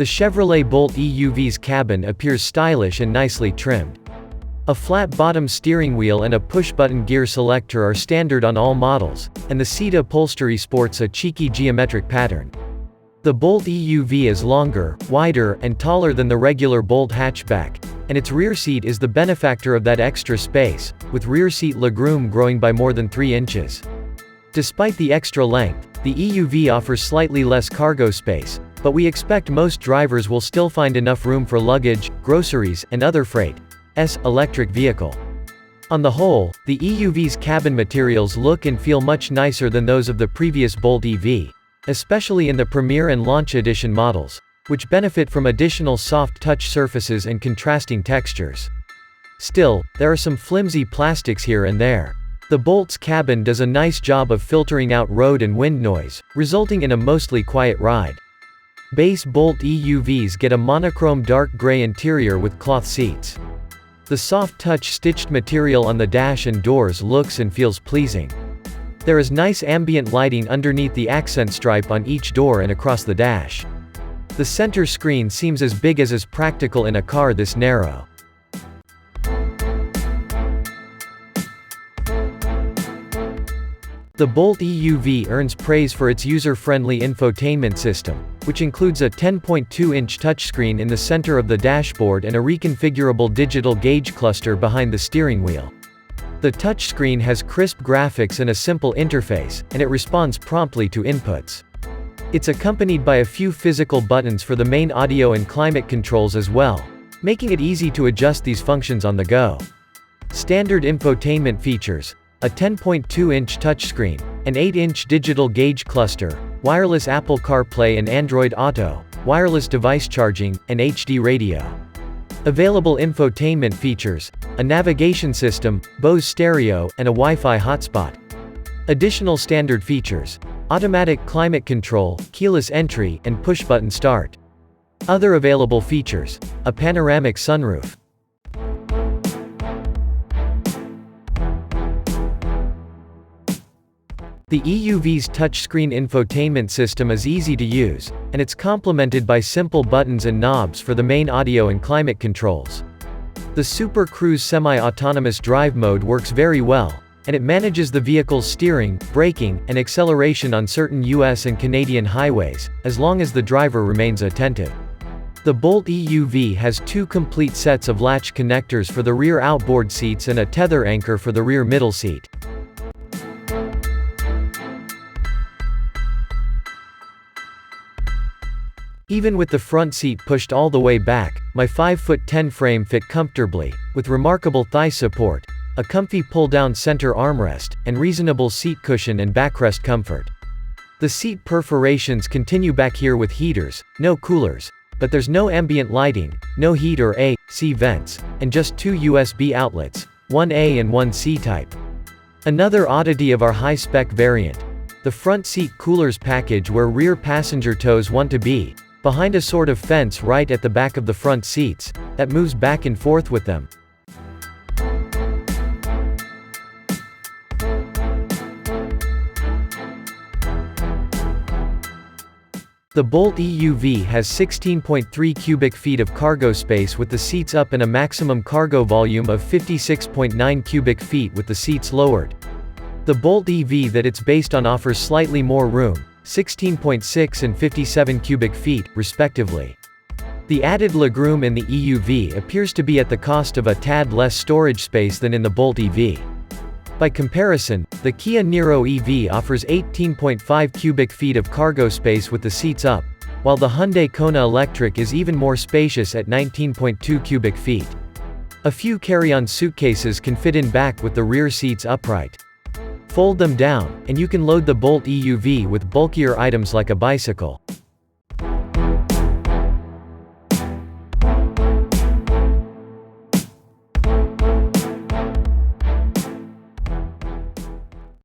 The Chevrolet Bolt EUV's cabin appears stylish and nicely trimmed. A flat-bottom steering wheel and a push-button gear selector are standard on all models, and the seat upholstery sports a cheeky geometric pattern. The Bolt EUV is longer, wider, and taller than the regular Bolt hatchback, and its rear seat is the benefactor of that extra space, with rear seat legroom growing by more than 3 inches. Despite the extra length, the EUV offers slightly less cargo space, but we expect most drivers will still find enough room for luggage, groceries, and other freight. Electric vehicle. On the whole, the EUV's cabin materials look and feel much nicer than those of the previous Bolt EV, especially in the Premier and Launch Edition models, which benefit from additional soft touch surfaces and contrasting textures. Still, there are some flimsy plastics here and there. The Bolt's cabin does a nice job of filtering out road and wind noise, resulting in a mostly quiet ride. Base Bolt EUVs get a monochrome dark gray interior with cloth seats. The soft touch stitched material on the dash and doors looks and feels pleasing. There is nice ambient lighting underneath the accent stripe on each door and across the dash. The center screen seems as big as is practical in a car this narrow. The Bolt EUV earns praise for its user-friendly infotainment system, which includes a 10.2-inch touchscreen in the center of the dashboard and a reconfigurable digital gauge cluster behind the steering wheel. The touchscreen has crisp graphics and a simple interface, and it responds promptly to inputs. It's accompanied by a few physical buttons for the main audio and climate controls as well, making it easy to adjust these functions on the go. Standard infotainment features: a 10.2-inch touchscreen, an 8-inch digital gauge cluster, wireless Apple CarPlay and Android Auto, wireless device charging, and HD radio. Available infotainment features: a navigation system, Bose stereo, and a Wi-Fi hotspot. Additional standard features: automatic climate control, keyless entry, and push-button start. Other available features: a panoramic sunroof. The EUV's touchscreen infotainment system is easy to use, and it's complemented by simple buttons and knobs for the main audio and climate controls. The Super Cruise semi-autonomous drive mode works very well, and it manages the vehicle's steering, braking, and acceleration on certain US and Canadian highways, as long as the driver remains attentive. The Bolt EUV has 2 complete sets of latch connectors for the rear outboard seats and a tether anchor for the rear middle seat. Even with the front seat pushed all the way back, my 5'10" frame fit comfortably, with remarkable thigh support, a comfy pull-down center armrest, and reasonable seat cushion and backrest comfort. The seat perforations continue back here with heaters, no coolers, but there's no ambient lighting, no heat or AC vents, and just 2 USB outlets, one A and one C type. Another oddity of our high-spec variant: the front seat coolers package where rear passenger toes want to be, behind a sort of fence right at the back of the front seats, that moves back and forth with them. The Bolt EUV has 16.3 cubic feet of cargo space with the seats up and a maximum cargo volume of 56.9 cubic feet with the seats lowered. The Bolt EV that it's based on offers slightly more room, 16.6 and 57 cubic feet, respectively. The added legroom in the EUV appears to be at the cost of a tad less storage space than in the Bolt EV. By comparison, the Kia Niro EV offers 18.5 cubic feet of cargo space with the seats up, while the Hyundai Kona Electric is even more spacious at 19.2 cubic feet. A few carry-on suitcases can fit in back with the rear seats upright. Fold them down, and you can load the Bolt EUV with bulkier items like a bicycle.